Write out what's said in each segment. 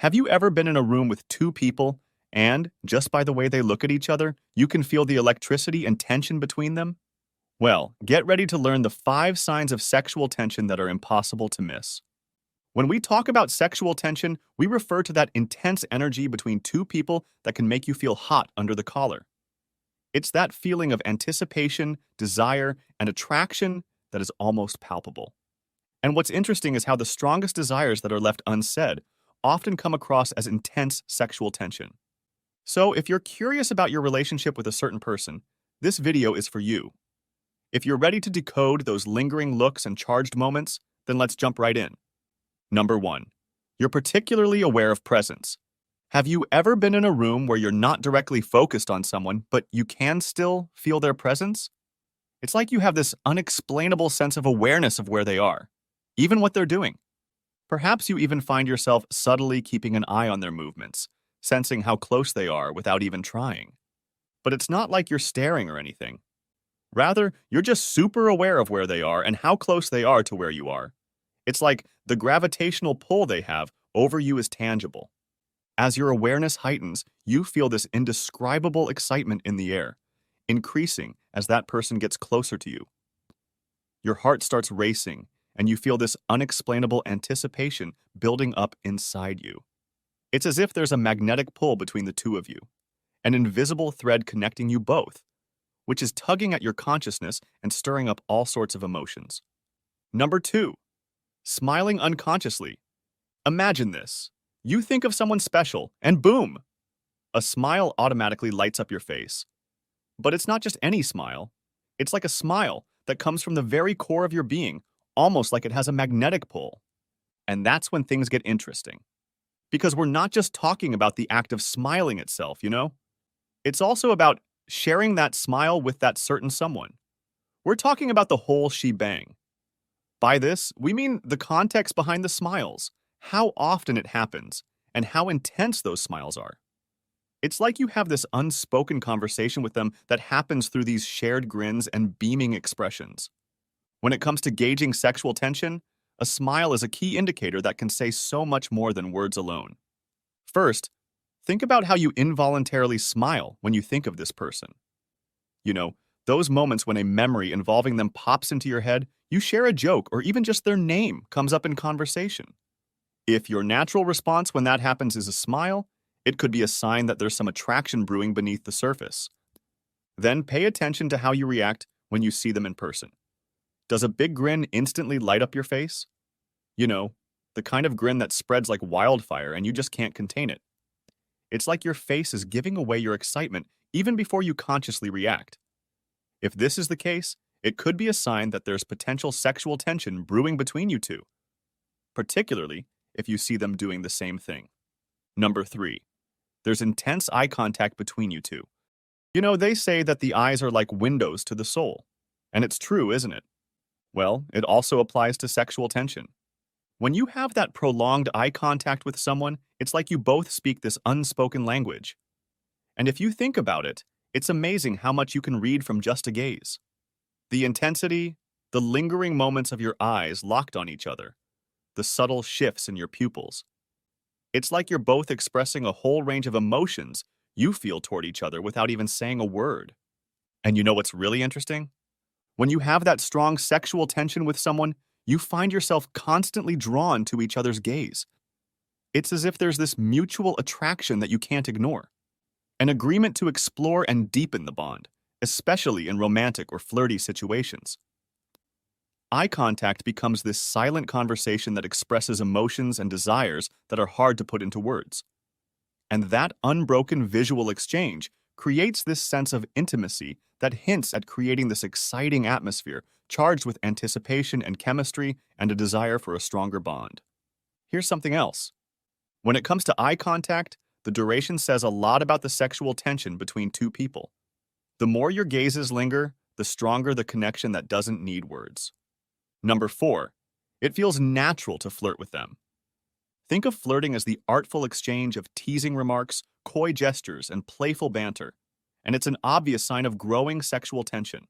Have you ever been in a room with two people and, just by the way they look at each other, you can feel the electricity and tension between them? Well, get ready to learn the 5 signs of sexual tension that are impossible to miss. When we talk about sexual tension, we refer to that intense energy between two people that can make you feel hot under the collar. It's that feeling of anticipation, desire, and attraction that is almost palpable. And what's interesting is how the strongest desires that are left unsaid often come across as intense sexual tension. So, if you're curious about your relationship with a certain person, this video is for you. If you're ready to decode those lingering looks and charged moments, then let's jump right in. Number 1. You're particularly aware of presence. Have you ever been in a room where you're not directly focused on someone, but you can still feel their presence? It's like you have this unexplainable sense of awareness of where they are, even what they're doing. Perhaps you even find yourself subtly keeping an eye on their movements, sensing how close they are without even trying. But it's not like you're staring or anything. Rather, you're just super aware of where they are and how close they are to where you are. It's like the gravitational pull they have over you is tangible. As your awareness heightens, you feel this indescribable excitement in the air, increasing as that person gets closer to you. Your heart starts racing, and you feel this unexplainable anticipation building up inside you. It's as if there's a magnetic pull between the two of you, an invisible thread connecting you both, which is tugging at your consciousness and stirring up all sorts of emotions. Number 2. Smiling unconsciously. Imagine this. You think of someone special, and boom! A smile automatically lights up your face. But it's not just any smile. It's like a smile that comes from the very core of your being, almost like it has a magnetic pull. And that's when things get interesting. Because we're not just talking about the act of smiling itself, you know? It's also about sharing that smile with that certain someone. We're talking about the whole shebang. By this, we mean the context behind the smiles, how often it happens, and how intense those smiles are. It's like you have this unspoken conversation with them that happens through these shared grins and beaming expressions. When it comes to gauging sexual tension, a smile is a key indicator that can say so much more than words alone. First, think about how you involuntarily smile when you think of this person. You know, those moments when a memory involving them pops into your head, you share a joke, or even just their name comes up in conversation. If your natural response when that happens is a smile, it could be a sign that there's some attraction brewing beneath the surface. Then pay attention to how you react when you see them in person. Does a big grin instantly light up your face? You know, the kind of grin that spreads like wildfire and you just can't contain it. It's like your face is giving away your excitement even before you consciously react. If this is the case, it could be a sign that there's potential sexual tension brewing between you two, particularly if you see them doing the same thing. Number 3. There's intense eye contact between you two. You know, they say that the eyes are like windows to the soul. And it's true, isn't it? Well, it also applies to sexual tension. When you have that prolonged eye contact with someone, it's like you both speak this unspoken language. And if you think about it, it's amazing how much you can read from just a gaze. The intensity, the lingering moments of your eyes locked on each other, the subtle shifts in your pupils. It's like you're both expressing a whole range of emotions you feel toward each other without even saying a word. And you know what's really interesting? When you have that strong sexual tension with someone, you find yourself constantly drawn to each other's gaze. It's as if there's this mutual attraction that you can't ignore. An agreement to explore and deepen the bond, especially in romantic or flirty situations. Eye contact becomes this silent conversation that expresses emotions and desires that are hard to put into words. And that unbroken visual exchange creates this sense of intimacy that hints at creating this exciting atmosphere charged with anticipation and chemistry and a desire for a stronger bond. Here's something else. When it comes to eye contact, the duration says a lot about the sexual tension between two people. The more your gazes linger, the stronger the connection that doesn't need words. Number 4. It feels natural to flirt with them. Think of flirting as the artful exchange of teasing remarks, coy gestures, and playful banter, and it's an obvious sign of growing sexual tension.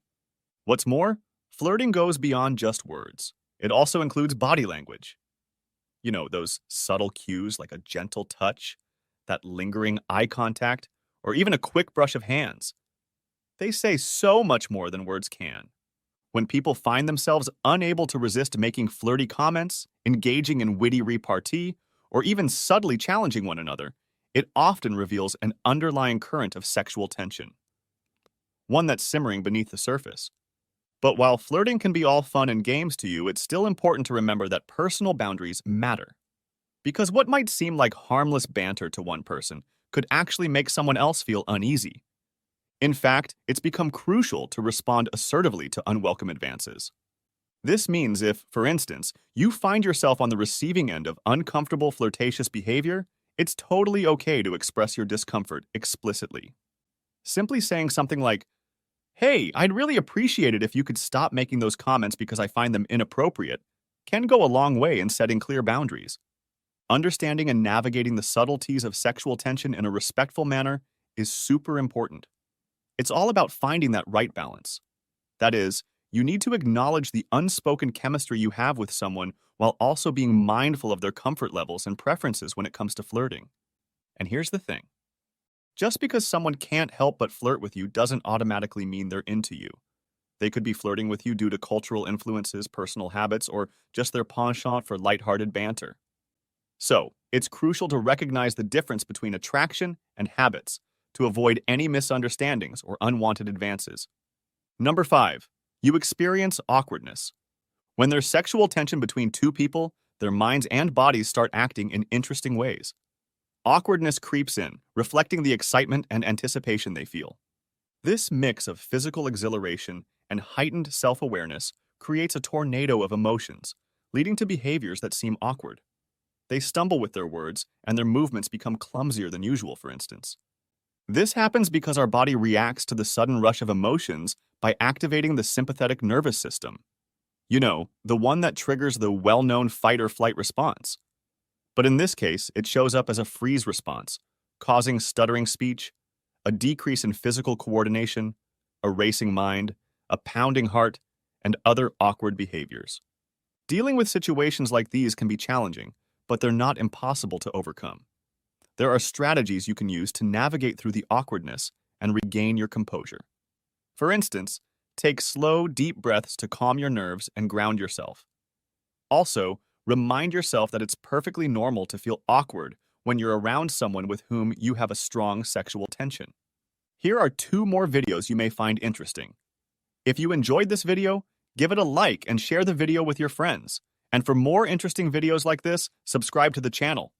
What's more, flirting goes beyond just words. It also includes body language. Those subtle cues like a gentle touch, that lingering eye contact, or even a quick brush of hands. They say so much more than words can. When people find themselves unable to resist making flirty comments, engaging in witty repartee, or even subtly challenging one another, it often reveals an underlying current of sexual tension, one that's simmering beneath the surface. But while flirting can be all fun and games to you, it's still important to remember that personal boundaries matter. Because what might seem like harmless banter to one person could actually make someone else feel uneasy. In fact, it's become crucial to respond assertively to unwelcome advances. This means if, for instance, you find yourself on the receiving end of uncomfortable flirtatious behavior, it's totally okay to express your discomfort explicitly. Simply saying something like, "Hey, I'd really appreciate it if you could stop making those comments because I find them inappropriate," can go a long way in setting clear boundaries. Understanding and navigating the subtleties of sexual tension in a respectful manner is super important. It's all about finding that right balance. That is, you need to acknowledge the unspoken chemistry you have with someone while also being mindful of their comfort levels and preferences when it comes to flirting. And here's the thing. Just because someone can't help but flirt with you doesn't automatically mean they're into you. They could be flirting with you due to cultural influences, personal habits, or just their penchant for lighthearted banter. So, it's crucial to recognize the difference between attraction and habits to avoid any misunderstandings or unwanted advances. Number 5. You experience awkwardness. When there's sexual tension between two people, their minds and bodies start acting in interesting ways. Awkwardness creeps in, reflecting the excitement and anticipation they feel. This mix of physical exhilaration and heightened self-awareness creates a tornado of emotions, leading to behaviors that seem awkward. They stumble with their words, and their movements become clumsier than usual, for instance. This happens because our body reacts to the sudden rush of emotions by activating the sympathetic nervous system. The one that triggers the well-known fight or flight response. But in this case, it shows up as a freeze response, causing stuttering speech, a decrease in physical coordination, a racing mind, a pounding heart, and other awkward behaviors. Dealing with situations like these can be challenging, but they're not impossible to overcome. There are strategies you can use to navigate through the awkwardness and regain your composure. For instance, take slow, deep breaths to calm your nerves and ground yourself. Also, remind yourself that it's perfectly normal to feel awkward when you're around someone with whom you have a strong sexual tension. Here are 2 more videos you may find interesting. If you enjoyed this video, give it a like and share the video with your friends. And for more interesting videos like this, subscribe to the channel.